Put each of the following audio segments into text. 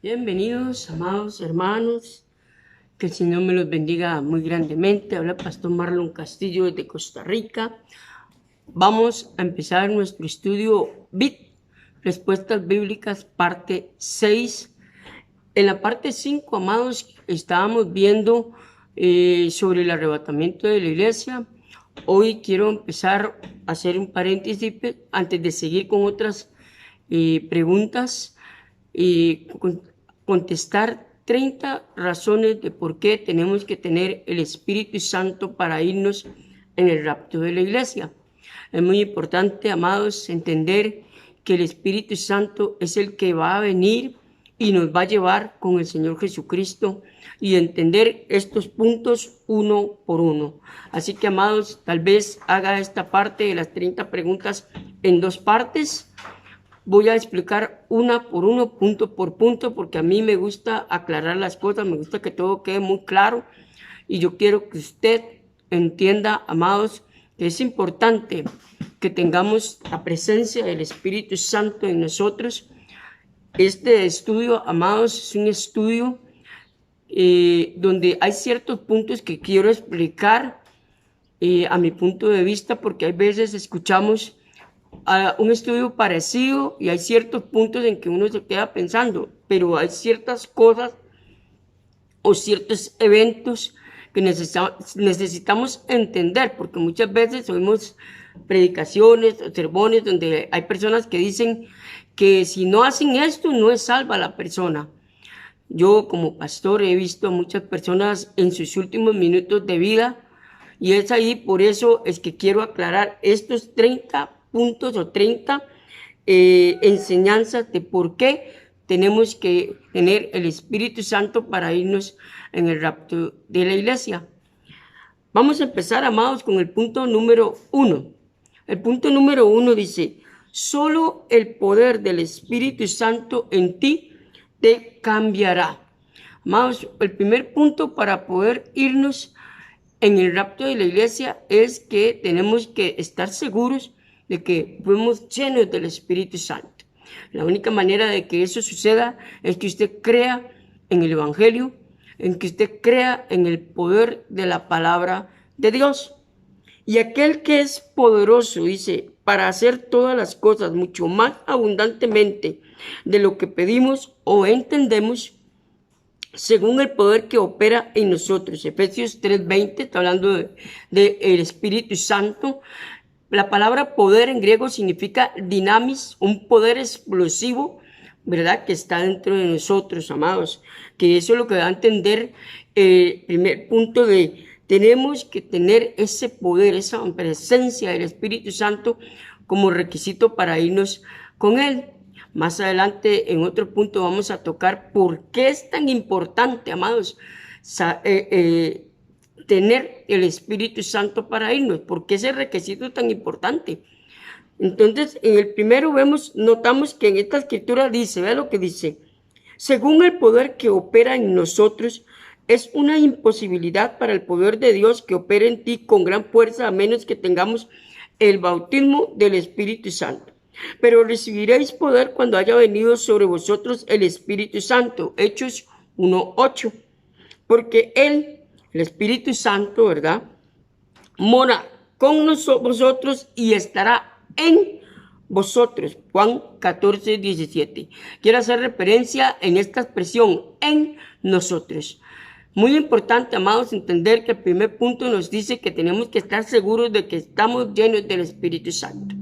Bienvenidos, amados hermanos, que el Señor me los bendiga muy grandemente. Habla Pastor Marlon Castillo desde Costa Rica. Vamos a empezar nuestro estudio BIT, Respuestas Bíblicas, parte 6. En la parte 5, amados, estábamos viendo sobre el arrebatamiento de la iglesia. Hoy quiero empezar a hacer un paréntesis antes de seguir con otras preguntas y contestar 30 razones de por qué tenemos que tener el Espíritu Santo para irnos en el rapto de la iglesia. Es muy importante, amados, entender que el Espíritu Santo es el que va a venir y nos va a llevar con el Señor Jesucristo y entender estos puntos uno por uno. Así que, amados, tal vez haga esta parte de las 30 preguntas en dos partes. Voy a explicar una por uno, punto por punto, porque a mí me gusta aclarar las cosas, me gusta que todo quede muy claro y yo quiero que usted entienda, amados, que es importante que tengamos la presencia del Espíritu Santo en nosotros. Este estudio, amados, es un estudio donde hay ciertos puntos que quiero explicar a mi punto de vista, porque hay veces escuchamos a un estudio parecido y hay ciertos puntos en que uno se queda pensando, pero hay ciertas cosas o ciertos eventos que necesitamos entender, porque muchas veces oímos predicaciones o sermones donde hay personas que dicen que si no hacen esto no es salva la persona. Yo como pastor he visto a muchas personas en sus últimos minutos de vida y es ahí, por eso es que quiero aclarar estos 30 puntos o 30 enseñanzas de por qué tenemos que tener el Espíritu Santo para irnos en el rapto de la iglesia. Vamos a empezar, amados, con el punto número 1. El punto número 1 dice: solo el poder del Espíritu Santo en ti te cambiará. Amados, el primer punto para poder irnos en el rapto de la iglesia es que tenemos que estar seguros de que fuimos llenos del Espíritu Santo. La única manera de que eso suceda es que usted crea en el Evangelio, en que usted crea en el poder de la palabra de Dios. Y aquel que es poderoso, dice, para hacer todas las cosas mucho más abundantemente de lo que pedimos o entendemos, según el poder que opera en nosotros. Efesios 3:20 está hablando de el Espíritu Santo. La palabra poder en griego significa dinamis, un poder explosivo, ¿verdad? Que está dentro de nosotros, amados. Que eso es lo que da a entender el primer punto de tenemos que tener ese poder, esa presencia del Espíritu Santo como requisito para irnos con Él. Más adelante, en otro punto, vamos a tocar por qué es tan importante, amados, tener el Espíritu Santo para irnos. ¿Por qué ese requisito es tan importante? Entonces, en el primero notamos que en esta escritura dice, vea lo que dice: según el poder que opera en nosotros, es una imposibilidad para el poder de Dios que opere en ti con gran fuerza, a menos que tengamos el bautismo del Espíritu Santo. Pero recibiréis poder cuando haya venido sobre vosotros el Espíritu Santo. Hechos 1:8. Porque Él, el Espíritu Santo, ¿verdad?, mora con vosotros y estará en vosotros. Juan 14:17. Quiero hacer referencia en esta expresión, en nosotros. Muy importante, amados, entender que el primer punto nos dice que tenemos que estar seguros de que estamos llenos del Espíritu Santo.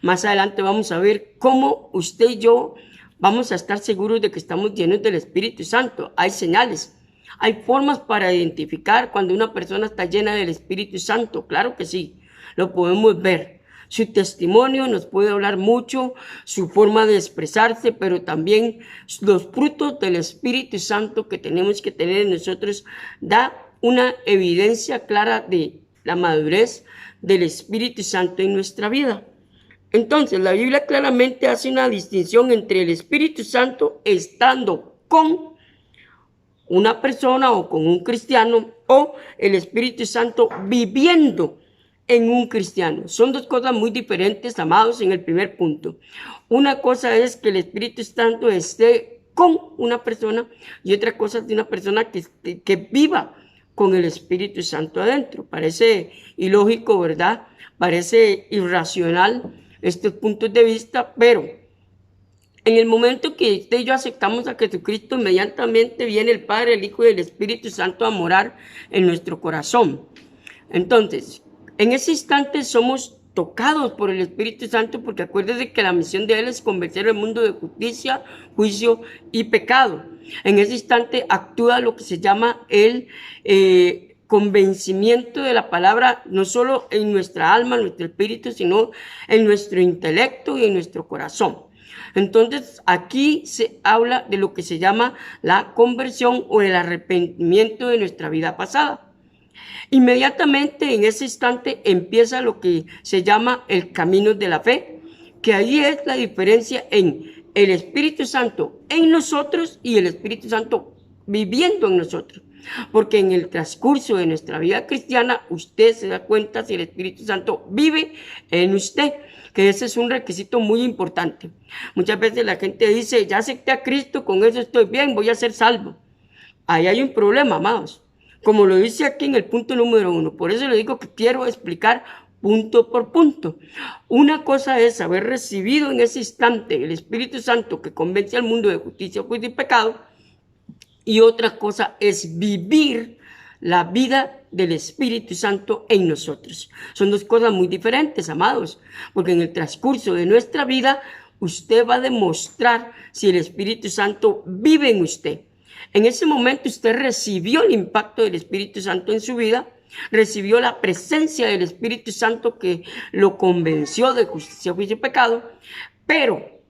Más adelante vamos a ver cómo usted y yo vamos a estar seguros de que estamos llenos del Espíritu Santo. Hay señales, hay formas para identificar cuando una persona está llena del Espíritu Santo. Claro que sí, lo podemos ver. Su testimonio nos puede hablar mucho, su forma de expresarse, pero también los frutos del Espíritu Santo que tenemos que tener en nosotros da una evidencia clara de la madurez del Espíritu Santo en nuestra vida. Entonces, la Biblia claramente hace una distinción entre el Espíritu Santo estando con una persona o con un cristiano, o el Espíritu Santo viviendo en un cristiano. Son dos cosas muy diferentes, amados, en el primer punto. Una cosa es que el Espíritu Santo esté con una persona y otra cosa de una persona que viva con el Espíritu Santo adentro. Parece ilógico, ¿verdad? Parece irracional estos puntos de vista, pero en el momento que usted y yo aceptamos a Jesucristo, inmediatamente viene el Padre, el Hijo y el Espíritu Santo a morar en nuestro corazón. Entonces, en ese instante somos tocados por el Espíritu Santo, porque acuérdese que la misión de Él es convencer al mundo de justicia, juicio y pecado. En ese instante actúa lo que se llama el convencimiento de la palabra, no solo en nuestra alma, en nuestro espíritu, sino en nuestro intelecto y en nuestro corazón. Entonces, aquí se habla de lo que se llama la conversión o el arrepentimiento de nuestra vida pasada. Inmediatamente en ese instante empieza lo que se llama el camino de la fe, que ahí es la diferencia en el Espíritu Santo en nosotros y el Espíritu Santo viviendo en nosotros. Porque en el transcurso de nuestra vida cristiana, usted se da cuenta si el Espíritu Santo vive en usted, que ese es un requisito muy importante. Muchas veces la gente dice, ya acepté a Cristo, con eso estoy bien, voy a ser salvo. Ahí hay un problema, amados. Como lo dice aquí en el punto número 1. Por eso le digo que quiero explicar punto por punto. Una cosa es haber recibido en ese instante el Espíritu Santo que convence al mundo de justicia, juicio y pecado. Y otra cosa es vivir la vida del Espíritu Santo en nosotros. Son dos cosas muy diferentes, amados, porque en el transcurso de nuestra vida usted va a demostrar si el Espíritu Santo vive en usted. En ese momento usted recibió el impacto del Espíritu Santo en su vida, recibió la presencia del Espíritu Santo que lo convenció de justicia, juicio y pecado, pero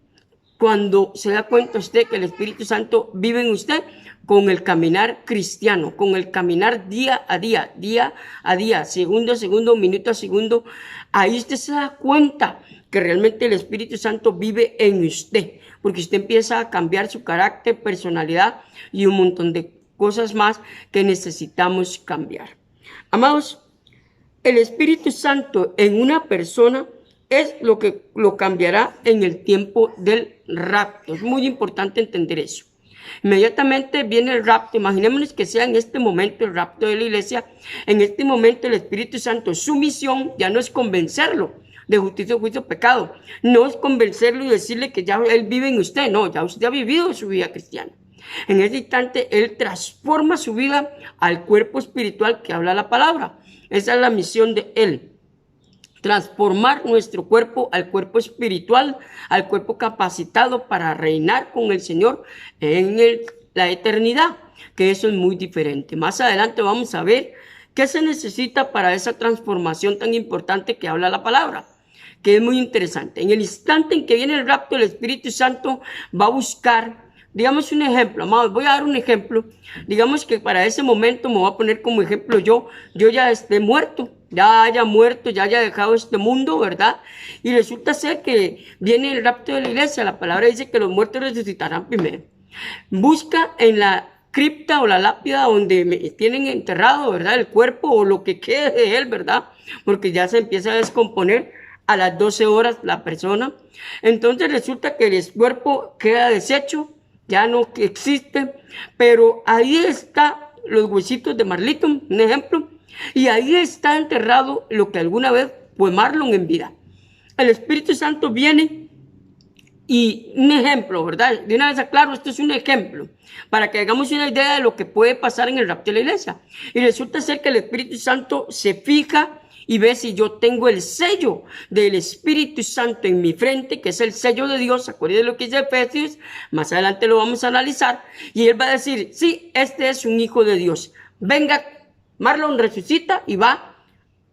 cuando se da cuenta usted que el Espíritu Santo vive en usted, con el caminar cristiano, con el caminar día a día, segundo a segundo, minuto a segundo, ahí usted se da cuenta que realmente el Espíritu Santo vive en usted, porque usted empieza a cambiar su carácter, personalidad y un montón de cosas más que necesitamos cambiar. Amados, el Espíritu Santo en una persona es lo que lo cambiará en el tiempo del rapto. Es muy importante entender eso. Inmediatamente viene el rapto. Imaginémonos que sea en este momento el rapto de la iglesia. En este momento el Espíritu Santo, su misión ya no es convencerlo de justicia, juicio, pecado. No es convencerlo y decirle que ya Él vive en usted. No, ya usted ha vivido su vida cristiana. En ese instante Él transforma su vida al cuerpo espiritual que habla la palabra. Esa es la misión de Él. Transformar nuestro cuerpo al cuerpo espiritual, al cuerpo capacitado para reinar con el Señor en la eternidad, que eso es muy diferente. Más adelante vamos a ver qué se necesita para esa transformación tan importante que habla la palabra, que es muy interesante. En el instante en que viene el rapto, el Espíritu Santo va a buscar, digamos un ejemplo, amados, voy a dar un ejemplo. Digamos que para ese momento me voy a poner como ejemplo yo ya esté muerto, ya haya muerto, ya haya dejado este mundo, ¿verdad? Y resulta ser que viene el rapto de la iglesia. La palabra dice que los muertos resucitarán primero. Busca en la cripta o la lápida donde me tienen enterrado, ¿verdad? El cuerpo o lo que quede de él, ¿verdad? Porque ya se empieza a descomponer a las 12 horas la persona. Entonces resulta que el cuerpo queda deshecho, ya no existe, pero ahí está los huesitos de Marlton, un ejemplo. Y ahí está enterrado lo que alguna vez fue Marlon en vida. El Espíritu Santo viene y un ejemplo, ¿verdad? De una vez aclaro, esto es un ejemplo para que hagamos una idea de lo que puede pasar en el rapto de la iglesia. Y resulta ser que el Espíritu Santo se fija y ve si yo tengo el sello del Espíritu Santo en mi frente, que es el sello de Dios. Acuérdense de lo que dice Efesios, más adelante lo vamos a analizar. Y él va a decir, sí, este es un hijo de Dios. Venga, Marlon resucita y va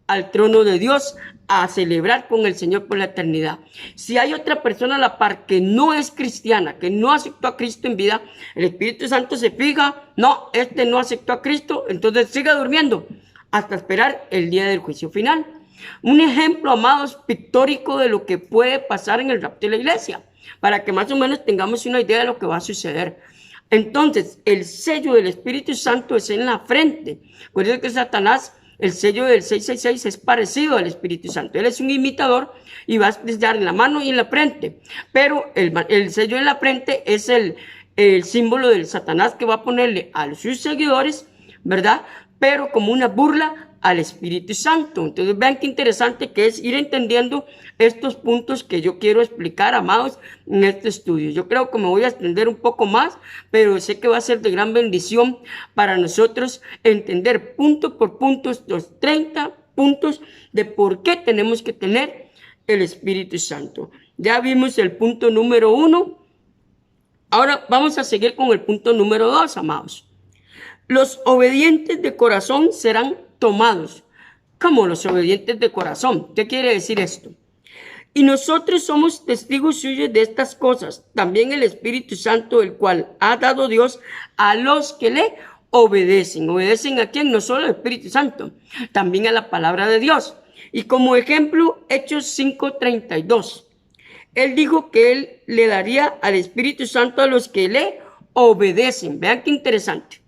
al trono de Dios a celebrar con el Señor por la eternidad. Si hay otra persona a la par que no es cristiana, que no aceptó a Cristo en vida, el Espíritu Santo se fija, no, este no aceptó a Cristo, entonces siga durmiendo hasta esperar el día del juicio final. Un ejemplo, amados, pictórico de lo que puede pasar en el rapto de la iglesia, para que más o menos tengamos una idea de lo que va a suceder. Entonces, el sello del Espíritu Santo es en la frente. Recuerden que Satanás, el sello del 666 es parecido al Espíritu Santo. Él es un imitador y va a dar en la mano y en la frente. Pero el sello en la frente es el símbolo del Satanás que va a ponerle a sus seguidores, ¿verdad? Pero como una burla al Espíritu Santo. Entonces vean qué interesante que es ir entendiendo estos puntos que yo quiero explicar, amados, en este estudio. Yo creo que me voy a extender un poco más, pero sé que va a ser de gran bendición para nosotros entender punto por punto estos 30 puntos de por qué tenemos que tener el Espíritu Santo. Ya vimos el punto número 1. Ahora vamos a seguir con el punto número 2, amados. Los obedientes de corazón serán tomados. ¿Cómo los obedientes de corazón? ¿Qué quiere decir esto? Y nosotros somos testigos suyos de estas cosas. También el Espíritu Santo, el cual ha dado Dios a los que le obedecen. ¿Obedecen a quién? No solo al Espíritu Santo, también a la palabra de Dios. Y como ejemplo, Hechos 5:32. Él dijo que él le daría al Espíritu Santo a los que le obedecen. Vean qué interesante.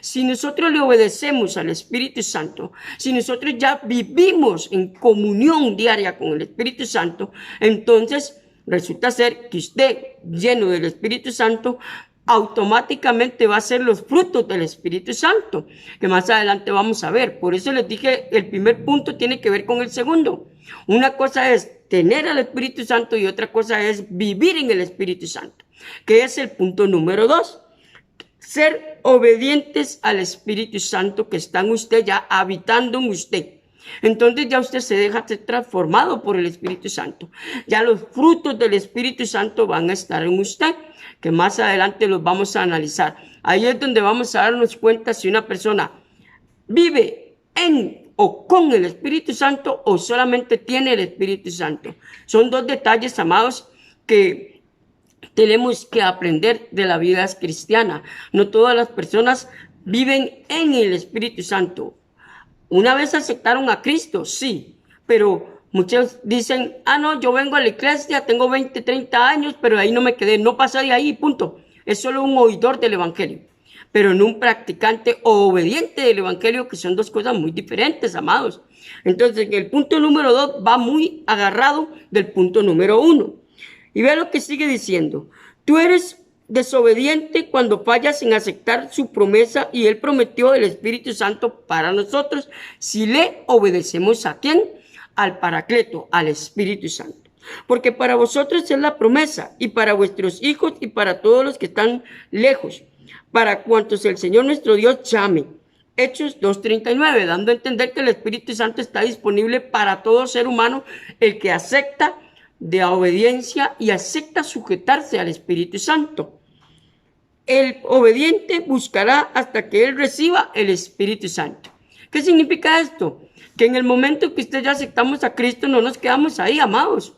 Si nosotros le obedecemos al Espíritu Santo, si nosotros ya vivimos en comunión diaria con el Espíritu Santo, entonces resulta ser que usted, lleno del Espíritu Santo, automáticamente va a ser los frutos del Espíritu Santo, que más adelante vamos a ver. Por eso les dije, el primer punto tiene que ver con el segundo. Una cosa es tener al Espíritu Santo y otra cosa es vivir en el Espíritu Santo, que es el punto número 2. Ser obedientes al Espíritu Santo que está en usted, ya habitando en usted. Entonces ya usted se deja ser transformado por el Espíritu Santo. Ya los frutos del Espíritu Santo van a estar en usted, que más adelante los vamos a analizar. Ahí es donde vamos a darnos cuenta si una persona vive en o con el Espíritu Santo o solamente tiene el Espíritu Santo. Son dos detalles, amados, que tenemos que aprender de la vida cristiana. No todas las personas viven en el Espíritu Santo. Una vez aceptaron a Cristo, sí, pero muchos dicen, no, yo vengo a la iglesia, tengo 20, 30 años, pero ahí no me quedé, no pasé de ahí, punto. Es solo un oidor del Evangelio, pero no un practicante o obediente del Evangelio, que son dos cosas muy diferentes, amados. Entonces, el punto número 2 va muy agarrado del punto número 1. Y ve lo que sigue diciendo. Tú eres desobediente cuando fallas en aceptar su promesa y él prometió el Espíritu Santo para nosotros si le obedecemos ¿a quién? Al Paracleto, al Espíritu Santo. Porque para vosotros es la promesa y para vuestros hijos y para todos los que están lejos, para cuantos el Señor nuestro Dios llame. Hechos 2:39, dando a entender que el Espíritu Santo está disponible para todo ser humano, el que acepta de obediencia y acepta sujetarse al Espíritu Santo. El obediente buscará hasta que él reciba el Espíritu Santo. ¿Qué significa esto? Que en el momento que usted ya aceptamos a Cristo no nos quedamos ahí, amados.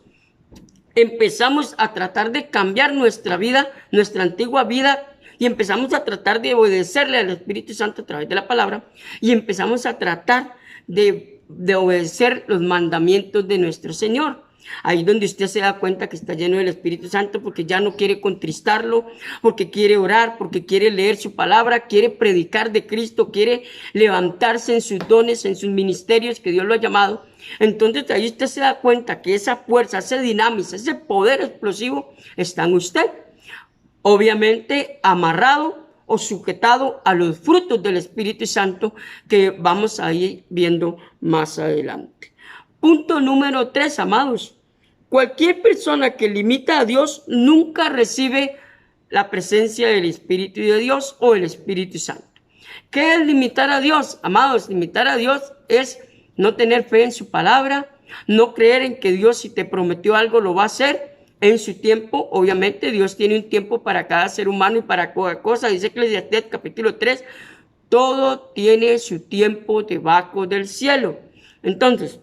Empezamos a tratar de cambiar nuestra vida, nuestra antigua vida, y empezamos a tratar de obedecerle al Espíritu Santo a través de la palabra, y empezamos a tratar de obedecer los mandamientos de nuestro Señor. Ahí donde usted se da cuenta que está lleno del Espíritu Santo, porque ya no quiere contristarlo, porque quiere orar, porque quiere leer su palabra, quiere predicar de Cristo, quiere levantarse en sus dones, en sus ministerios que Dios lo ha llamado. Entonces ahí usted se da cuenta que esa fuerza, ese dinámico, ese poder explosivo está en usted. Obviamente amarrado o sujetado a los frutos del Espíritu Santo que vamos a ir viendo más adelante. Punto número 3, amados. Cualquier persona que limita a Dios nunca recibe la presencia del Espíritu de Dios o el Espíritu Santo. ¿Qué es limitar a Dios? Amados, limitar a Dios es no tener fe en su palabra, no creer en que Dios, si te prometió algo, lo va a hacer en su tiempo. Obviamente Dios tiene un tiempo para cada ser humano y para cada cosa. Dice Eclesiastés capítulo 3, todo tiene su tiempo debajo del cielo. Entonces,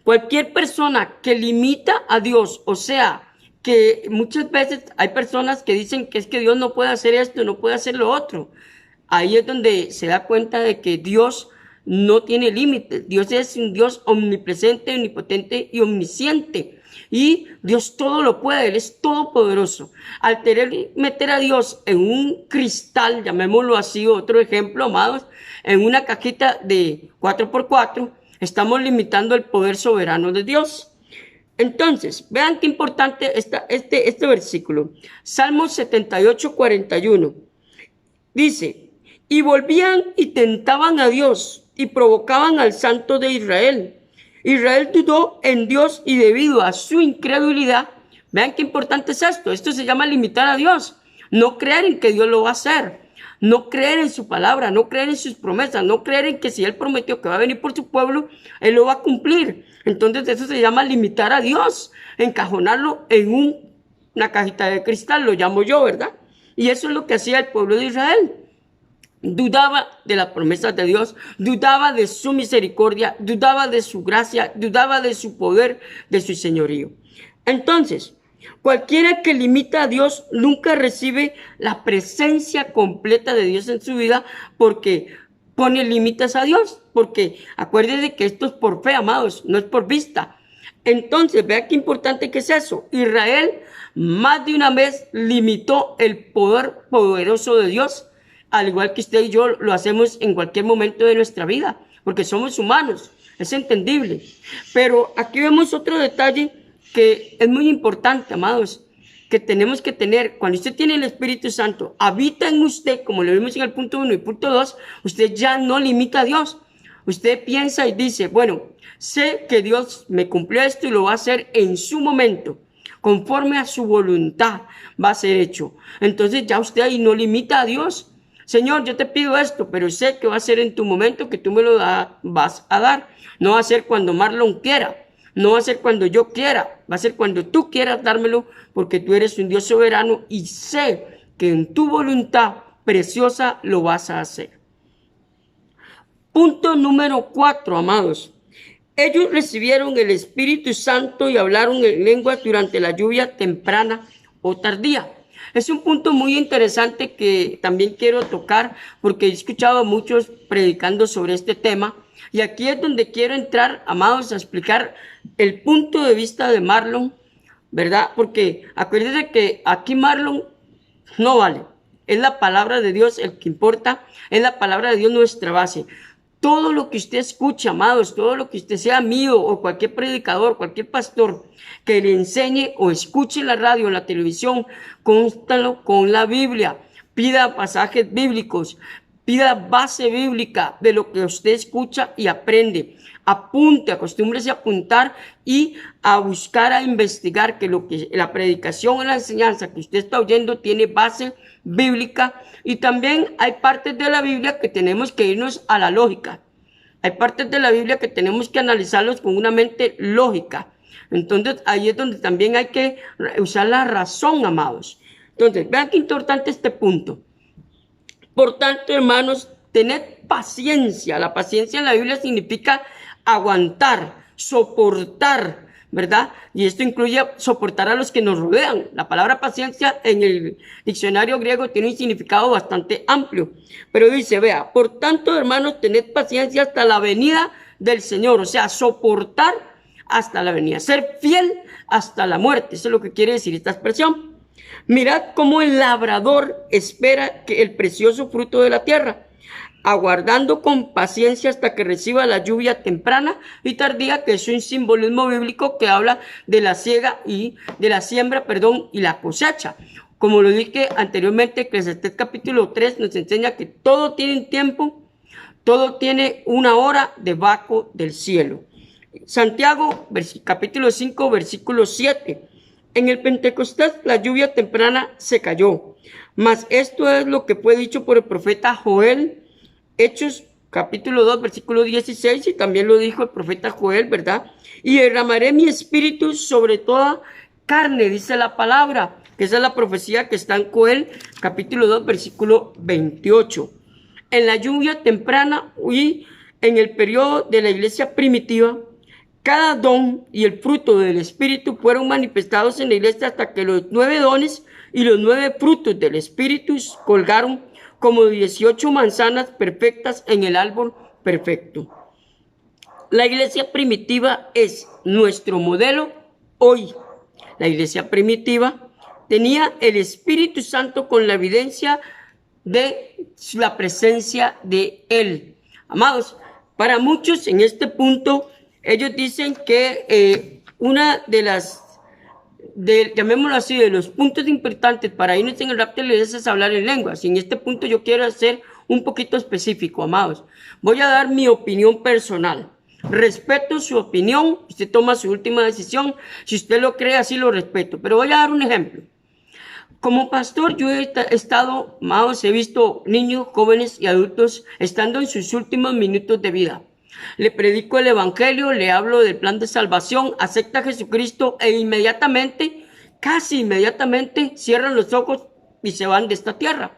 cualquier persona que limita a Dios, o sea, que muchas veces hay personas que dicen que es que Dios no puede hacer esto, no puede hacer lo otro. Ahí es donde se da cuenta de que Dios no tiene límites. Dios es un Dios omnipresente, omnipotente y omnisciente. Y Dios todo lo puede, Él es todopoderoso. Al meter a Dios en un cristal, llamémoslo así, otro ejemplo, amados, en una cajita de 4x4, estamos limitando el poder soberano de Dios. Entonces, vean qué importante está este versículo. Salmos 78, 41. Dice, y volvían y tentaban a Dios y provocaban al Santo de Israel. Israel dudó en Dios y debido a su incredulidad, vean qué importante es esto. Esto se llama limitar a Dios. No creer en que Dios lo va a hacer. No creer en su palabra, no creer en sus promesas, no creer en que si Él prometió que va a venir por su pueblo, Él lo va a cumplir. Entonces eso se llama limitar a Dios, encajonarlo en una cajita de cristal, lo llamo yo, ¿verdad? Y eso es lo que hacía el pueblo de Israel. Dudaba de las promesas de Dios, dudaba de su misericordia, dudaba de su gracia, dudaba de su poder, de su señorío. Entonces, cualquiera que limita a Dios nunca recibe la presencia completa de Dios en su vida porque pone límites a Dios. Porque acuérdense que esto es por fe, amados, no es por vista. Entonces, vea qué importante que es eso. Israel más de una vez limitó el poder poderoso de Dios, al igual que usted y yo lo hacemos en cualquier momento de nuestra vida, porque somos humanos, es entendible. Pero aquí vemos otro detalle que es muy importante, amados, que tenemos que tener. Cuando usted tiene el Espíritu Santo, habita en usted, como lo vimos en el punto 1 y punto 2, usted ya no limita a Dios. Usted piensa y dice, bueno, sé que Dios me cumplió esto y lo va a hacer en su momento, conforme a su voluntad va a ser hecho. Entonces ya usted ahí no limita a Dios. Señor, yo te pido esto, pero sé que va a ser en tu momento que tú me lo vas a dar. No va a ser cuando Marlon quiera. No va a ser cuando yo quiera, va a ser cuando tú quieras dármelo, porque tú eres un Dios soberano y sé que en tu voluntad preciosa lo vas a hacer. Punto número 4, amados. Ellos recibieron el Espíritu Santo y hablaron en lenguas durante la lluvia temprana o tardía. Es un punto muy interesante que también quiero tocar porque he escuchado a muchos predicando sobre este tema. Y aquí es donde quiero entrar, amados, a explicar el punto de vista de Marlon, ¿verdad? Porque acuérdense que aquí Marlon no vale. Es la palabra de Dios el que importa, es la palabra de Dios nuestra base. Todo lo que usted escucha, amados, todo lo que usted sea mío o cualquier predicador, cualquier pastor que le enseñe o escuche la radio o la televisión, constalo con la Biblia, pida pasajes bíblicos, pida base bíblica de lo que usted escucha y aprende. Apunte, acostúmbrese a apuntar y a buscar, a investigar que lo que la predicación o la enseñanza que usted está oyendo tiene base bíblica. Y también hay partes de la Biblia que tenemos que irnos a la lógica. Hay partes de la Biblia que tenemos que analizarlos con una mente lógica. Entonces ahí es donde también hay que usar la razón, amados. Entonces, vean qué importante este punto. Por tanto, hermanos, tened paciencia. La paciencia en la Biblia significa aguantar, soportar, ¿verdad? Y esto incluye soportar a los que nos rodean. La palabra paciencia en el diccionario griego tiene un significado bastante amplio. Pero dice, vea, por tanto, hermanos, tened paciencia hasta la venida del Señor. O sea, soportar hasta la venida. Ser fiel hasta la muerte. Eso es lo que quiere decir esta expresión. Mirad cómo el labrador espera que el precioso fruto de la tierra, aguardando con paciencia hasta que reciba la lluvia temprana y tardía, que es un simbolismo bíblico que habla de la siembra y la cosecha. Como lo dije anteriormente, Eclesiastés capítulo 3 nos enseña que todo tiene un tiempo, todo tiene una hora debajo del cielo. Santiago capítulo 5 versículo 7. En el Pentecostés la lluvia temprana se cayó, mas esto es lo que fue dicho por el profeta Joel, Hechos capítulo 2 versículo 16, y también lo dijo el profeta Joel, ¿verdad? Y derramaré mi espíritu sobre toda carne, dice la palabra, que esa es la profecía que está en Joel capítulo 2 versículo 28. En la lluvia temprana y en el periodo de la iglesia primitiva, cada don y el fruto del Espíritu fueron manifestados en la iglesia hasta que los 9 dones y los 9 frutos del Espíritu colgaron como 18 manzanas perfectas en el árbol perfecto. La iglesia primitiva es nuestro modelo hoy. La iglesia primitiva tenía el Espíritu Santo con la evidencia de la presencia de Él. Amados, para muchos en este punto, ellos dicen que una de las, llamémoslo así, de los puntos importantes para irnos en el rapto de la iglesia es hablar en lenguas. Y en este punto yo quiero ser un poquito específico, amados. Voy a dar mi opinión personal. Respeto su opinión, usted toma su última decisión. Si usted lo cree, así lo respeto. Pero voy a dar un ejemplo. Como pastor, yo he estado, amados, he visto niños, jóvenes y adultos estando en sus últimos minutos de vida. Le predico el evangelio, le hablo del plan de salvación, acepta a Jesucristo e inmediatamente, casi inmediatamente, cierran los ojos y se van de esta tierra.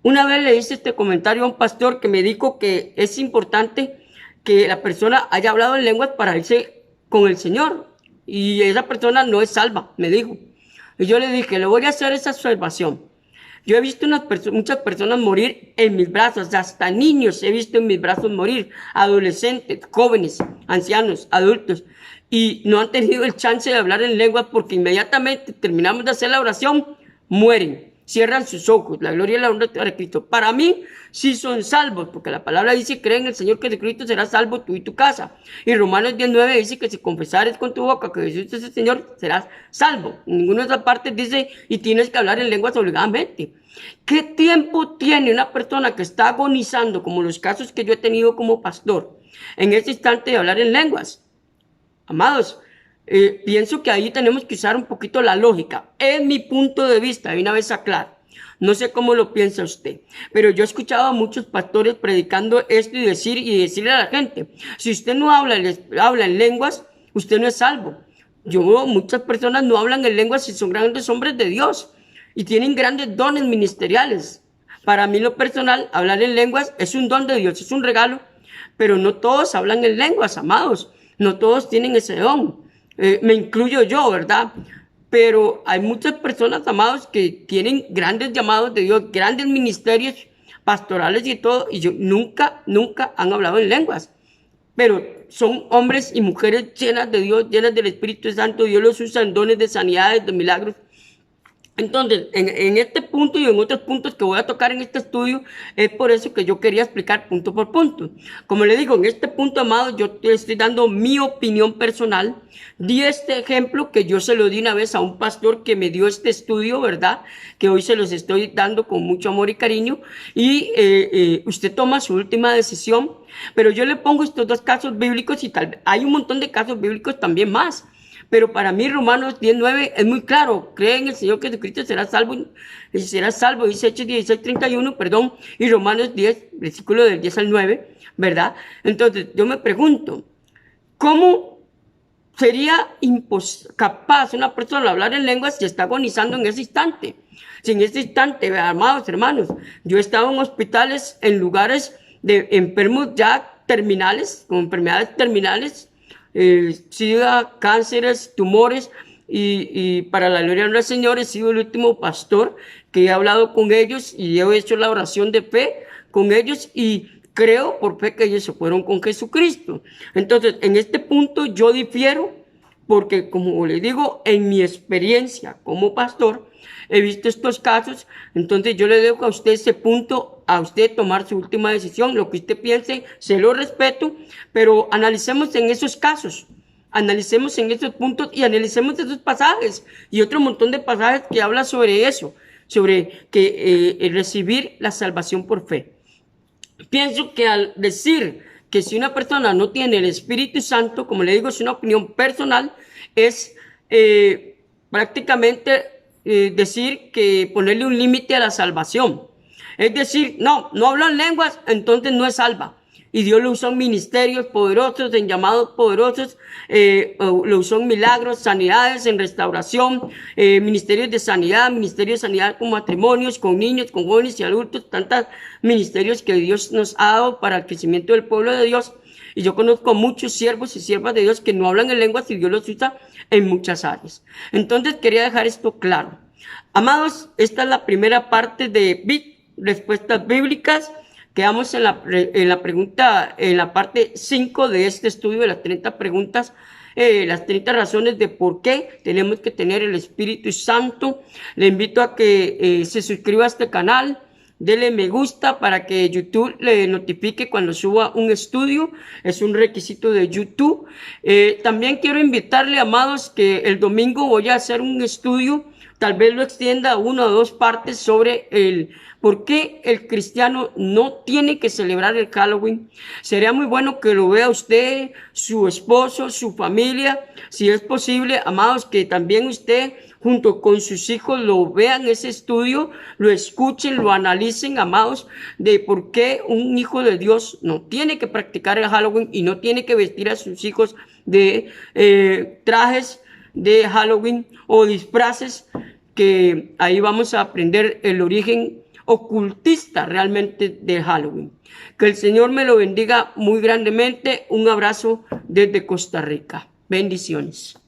Una vez le hice este comentario a un pastor que me dijo que es importante que la persona haya hablado en lenguas para irse con el Señor. Y esa persona no es salva, me dijo. Y yo le dije, le voy a hacer esa observación. Yo he visto muchas personas morir en mis brazos, hasta niños he visto en mis brazos morir, adolescentes, jóvenes, ancianos, adultos, y no han tenido el chance de hablar en lenguas porque inmediatamente terminamos de hacer la oración, mueren, cierran sus ojos, la gloria y la honra de Cristo. Para mí, sí son salvos, porque la palabra dice, cree en el Señor Jesucristo, serás salvo tú y tu casa. Y Romanos 19 dice que si confesares con tu boca que Jesús es el Señor, serás salvo. En ninguna de esas partes dice, y tienes que hablar en lenguas obligadamente. ¿Qué tiempo tiene una persona que está agonizando, como los casos que yo he tenido como pastor, en ese instante de hablar en lenguas? Amados, pienso que ahí tenemos que usar un poquito la lógica. Es mi punto de vista, de una vez aclaro. No sé cómo lo piensa usted, pero yo he escuchado a muchos pastores predicando esto y decirle a la gente, si usted no habla en lenguas, usted no es salvo. Muchas personas no hablan en lenguas y son grandes hombres de Dios y tienen grandes dones ministeriales. Para mí, lo personal, hablar en lenguas es un don de Dios, es un regalo, pero no todos hablan en lenguas, amados. No todos tienen ese don. Me incluyo yo, ¿verdad? Pero hay muchas personas, amados, que tienen grandes llamados de Dios, grandes ministerios pastorales y todo, y nunca han hablado en lenguas. Pero son hombres y mujeres llenas de Dios, llenas del Espíritu Santo. Dios los usa en dones de sanidades, de milagros. Entonces, en este punto y en otros puntos que voy a tocar en este estudio, es por eso que yo quería explicar punto por punto. Como le digo, en este punto, amado, yo te estoy dando mi opinión personal. Di este ejemplo que yo se lo di una vez a un pastor que me dio este estudio, ¿verdad? Que hoy se los estoy dando con mucho amor y cariño. Y usted toma su última decisión. Pero yo le pongo estos dos casos bíblicos y tal vez hay un montón de casos bíblicos también más. Pero para mí Romanos 10:9 es muy claro. Cree en el Señor Jesucristo, serás salvo, dice Hechos 16:31, perdón, y Romanos 10, versículo del 10 al 9, ¿verdad? Entonces yo me pregunto, ¿cómo sería capaz una persona de hablar en lenguas si está agonizando en ese instante? Si en ese instante, amados hermanos, yo he estado en hospitales, en lugares de enfermos ya terminales, con enfermedades terminales, SIDA, cánceres, tumores, y para la gloria del Señor he sido el último pastor que he hablado con ellos y he hecho la oración de fe con ellos y creo por fe que ellos se fueron con Jesucristo. Entonces, en este punto yo difiero porque, como les digo, en mi experiencia como pastor, he visto estos casos. Entonces yo le dejo a usted ese punto, a usted tomar su última decisión. Lo que usted piense, se lo respeto, pero analicemos en esos casos, analicemos en esos puntos y analicemos esos pasajes y otro montón de pasajes que hablan sobre eso, sobre que recibir la salvación por fe. Pienso que al decir que si una persona no tiene el Espíritu Santo, como le digo, es una opinión personal, es prácticamente decir que ponerle un límite a la salvación. Es decir, no hablan lenguas, entonces no es salva. Y Dios lo usó en ministerios poderosos, en llamados poderosos, lo usó en milagros, sanidades, en restauración, ministerios de sanidad con matrimonios, con niños, con jóvenes y adultos, tantos ministerios que Dios nos ha dado para el crecimiento del pueblo de Dios. Y yo conozco muchos siervos y siervas de Dios que no hablan en lenguas y Dios los usa en muchas áreas. Entonces quería dejar esto claro. Amados, esta es la primera parte de respuestas bíblicas. Quedamos en la pregunta, en la parte 5 de este estudio de las 30 preguntas, las 30 razones de por qué tenemos que tener el Espíritu Santo. Le invito a que se suscriba a este canal, Dele me gusta para que YouTube le notifique cuando suba un estudio. Es un requisito de YouTube. También quiero invitarle, amados, que el domingo voy a hacer un estudio. Tal vez lo extienda a 1 o 2 partes sobre el por qué el cristiano no tiene que celebrar el Halloween. Sería muy bueno que lo vea usted, su esposo, su familia. Si es posible, amados, que también usted junto con sus hijos lo vean ese estudio, lo escuchen, lo analicen, amados, de por qué un hijo de Dios no tiene que practicar el Halloween y no tiene que vestir a sus hijos de trajes de Halloween o disfraces, que ahí vamos a aprender el origen ocultista realmente de Halloween. Que el Señor me lo bendiga muy grandemente. Un abrazo desde Costa Rica. Bendiciones.